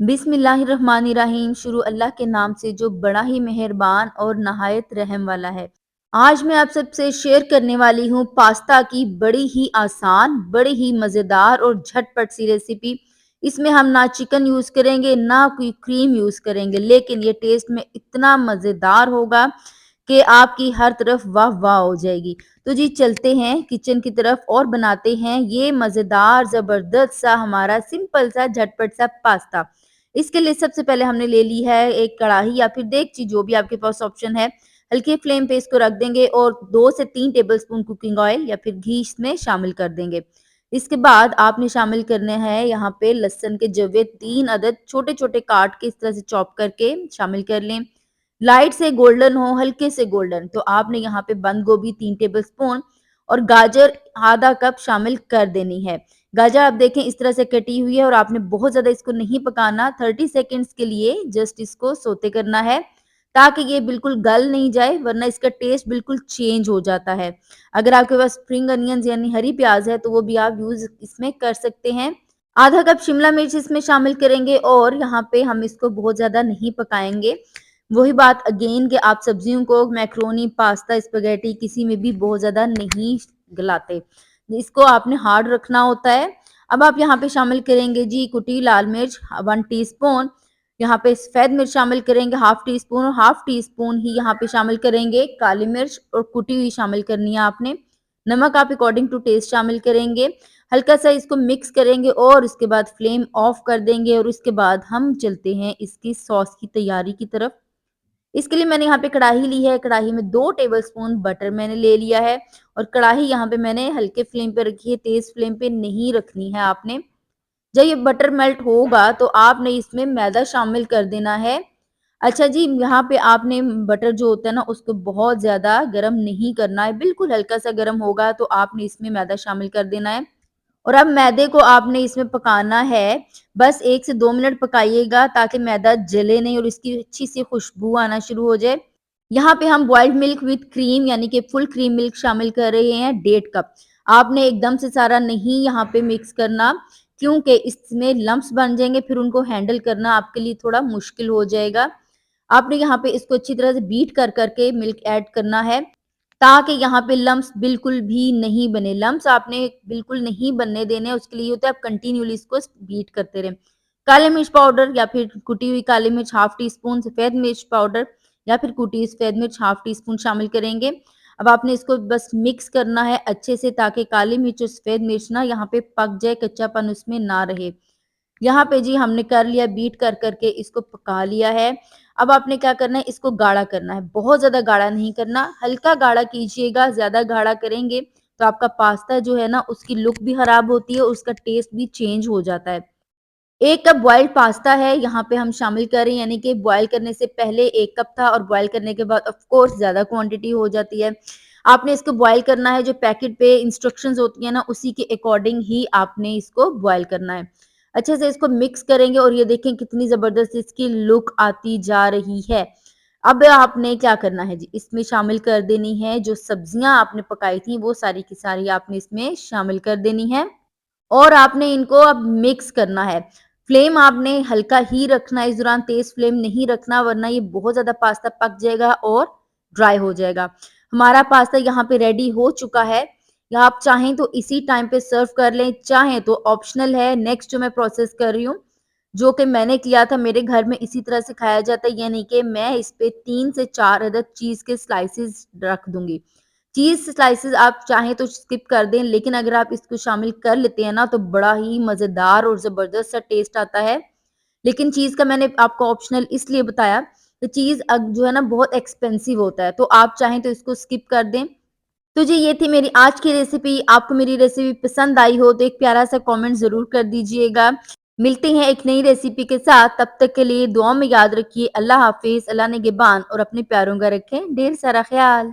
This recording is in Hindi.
बिस्मिल्लाहिर्रहमानिर्रहीम। शुरू अल्लाह के नाम से जो बड़ा ही मेहरबान और नहायत रहम वाला है। आज मैं आप सबसे शेयर करने वाली हूँ पास्ता की बड़ी ही आसान, बड़ी ही मज़ेदार और झटपट सी रेसिपी। इसमें हम ना चिकन यूज़ करेंगे, ना कोई क्रीम यूज़ करेंगे, लेकिन ये टेस्ट में इतना मज़ेदार होगा कि आपकी हर तरफ वाह वाह हो जाएगी। तो जी चलते हैं किचन की तरफ और बनाते हैं ये मज़ेदार ज़बरदस्त सा हमारा सिंपल सा झटपट सा पास्ता। इसके लिए सबसे पहले हमने ले ली है एक कढ़ाई या फिर देगची, जो भी आपके पास ऑप्शन है। हल्के फ्लेम पे इसको रख देंगे और 2 से 3 टेबलस्पून कुकिंग ऑयल या फिर घी इसमें शामिल कर देंगे। इसके बाद आपने शामिल करने हैं यहाँ पे लहसुन के जवे 3 अदद छोटे-छोटे काट के इस तरह से चॉप करके शामिल कर लें। लाइट से गोल्डन हो, हल्के से गोल्डन, तो आपने यहाँ पे बंद गोभी 3 टेबलस्पून और गाजर आधा कप शामिल कर देनी है। गाजर आप देखें इस तरह से कटी हुई है और आपने बहुत ज़्यादा इसको नहीं पकाना, 30 सेकंड्स के लिए जस्ट इसको सौते करना है, ताकि ये बिल्कुल गल नहीं जाए, वरना इसका टेस्ट बिल्कुल चेंज हो जाता है। अगर आपके पास स्प्रिंग अनियंस यानी हरी प्याज़ है, तो वो भी आप यूज़ इसमें कर सकते हैं। आधा कप शिमला मिर्च इसमें शामिल करेंगे और यहाँ पे हम इसको बहुत ज़्यादा नहीं पकाएँगे। वही बात अगेन कि आप सब्जियों को मैक्रोनी, पास्ता, स्पैघेटी किसी में भी बहुत ज़्यादा नहीं गलाते। इसको आपने हार्ड रखना होता है। अब आप यहाँ पे शामिल करेंगे जी कुटी लाल मिर्च 1 टीस्पून, यहाँ पे सफ़ेद मिर्च शामिल करेंगे हाफ टी स्पून और हाफ टी स्पून ही यहाँ पे शामिल करेंगे काली मिर्च और कुटी हुई शामिल करनी है आपने। नमक आप अकॉर्डिंग टू टेस्ट शामिल करेंगे। हल्का-सा इसको मिक्स करेंगे और उसके बाद फ्लेम ऑफ कर देंगे और उसके बाद हम चलते हैं इसकी सॉस की तैयारी की तरफ। इसके लिए मैंने यहाँ पे कढ़ाई ली है, कढ़ाई में 2 टेबलस्पून बटर मैंने ले लिया है और कढ़ाई यहाँ पे मैंने हल्के फ्लेम पे रखी है, तेज़ फ्लेम पे नहीं रखनी है आपने। जब ये बटर मेल्ट होगा तो आपने इसमें मैदा शामिल कर देना है। अच्छा जी, यहाँ पे आपने बटर जो होता है ना उसको बहुत ज़्यादा गरम नहीं करना है, बिल्कुल हल्का-सा गरम होगा तो आपने इसमें मैदा शामिल कर देना है। और अब मैदे को आपने इसमें पकाना है, बस 1 से 2 मिनट पकाइएगा ताकि मैदा जले नहीं और इसकी अच्छी-सी खुशबू आना शुरू हो जाए। यहाँ पे हम बॉइल्ड मिल्क विथ क्रीम यानी कि फुल क्रीम मिल्क शामिल कर रहे हैं 1.5 कप। आपने एकदम से सारा नहीं यहाँ पे मिक्स करना, क्योंकि इसमें लम्प्स बन जाएँगे, फिर उनको हैंडल करना आपके लिए थोड़ा मुश्किल हो जाएगा। आपने यहाँ पे इसको अच्छी तरह से बीट कर के मिल्क ऐड करना है, ताकि यहाँ पे लम्प्स बिल्कुल भी नहीं बने। लम्प्स आपने बिल्कुल नहीं बनने देने, उसके लिए होता है आप कंटिन्यूअली इसको बीट करते रहें। काली मिर्च पाउडर या फिर कुटी हुई काली मिर्च हाफ टी स्पून, सफ़ेद मिर्च पाउडर या फिर कुटी हुई सफ़ेद मिर्च हाफ टी स्पून शामिल करेंगे। अब आपने इसको बस मिक्स करना है अच्छे से, ताकि काली मिर्च और सफ़ेद मिर्च ना यहाँ पे पक जाए, कच्चापन उसमें ना रहे। यहाँ पे जी हमने कर लिया, बीट कर के इसको पका लिया है। अब आपने क्या करना है, इसको गाढ़ा करना है, बहुत ज़्यादा गाढ़ा नहीं करना, हल्का गाढ़ा कीजिएगा, ज़्यादा गाढ़ा करेंगे तो आपका पास्ता जो है ना उसकी लुक भी खराब होती है, उसका टेस्ट भी चेंज हो जाता है। 1 कप बॉइल्ड पास्ता है यहाँ पे हम शामिल कर रहे हैं, यानी कि बॉयल करने से पहले 1 कप था और बॉयल करने के बाद ऑफ कोर्स ज़्यादा क्वांटिटी हो जाती है। आपने इसको बॉयल करना है, जो पैकेट पे इंस्ट्रक्शंस होती है ना उसी के अकॉर्डिंग ही आपने इसको बॉयल करना है। अच्छे से इसको मिक्स करेंगे और ये देखें कितनी ज़बरदस्त इसकी लुक आती जा रही है। अब आपने क्या करना है जी, इसमें शामिल कर देनी है जो सब्जियाँ आपने पकाई थी वो सारी की सारी आपने इसमें शामिल कर देनी है। और आपने इनको अब मिक्स करना है। फ्लेम आपने हल्का ही रखना है इस दौरान, तेज़ फ्लेम नहीं रखना, वरना ये बहुत ज़्यादा पास्ता पक जाएगा और ड्राई हो जाएगा। हमारा पास्ता यहाँ पे रेडी हो चुका है। या आप चाहें तो इसी टाइम पे सर्व कर लें, चाहें तो ऑप्शनल है। नेक्स्ट जो मैं प्रोसेस कर रही हूँ, जो कि मैंने किया था, मेरे घर में इसी तरह से खाया जाता है, यानी कि मैं इस पे 3 से 4 अदद चीज़ के स्लाइसेस रख दूँगी। चीज़ स्लाइसेस आप चाहें तो स्किप कर दें, लेकिन अगर आप इसको शामिल कर लेते हैं ना, तो बड़ा ही मज़ेदार और ज़बरदस्त सा टेस्ट आता है। लेकिन चीज़ का मैंने आपको ऑप्शनल इसलिए बताया कि चीज़ जो है ना बहुत एक्सपेंसिव होता है, तो आप चाहें तो इसको स्किप कर दें। तो जी ये थी मेरी आज की रेसिपी। आपको मेरी रेसिपी पसंद आई हो तो एक प्यारा-सा कमेंट ज़रूर कर दीजिएगा। मिलते हैं एक नई रेसिपी के साथ, तब तक के लिए दुआ में याद रखिए। अल्लाह हाफ़िज़, अल्लाह निगहबान और अपने प्यारों का रखें ढेर सारा ख़याल।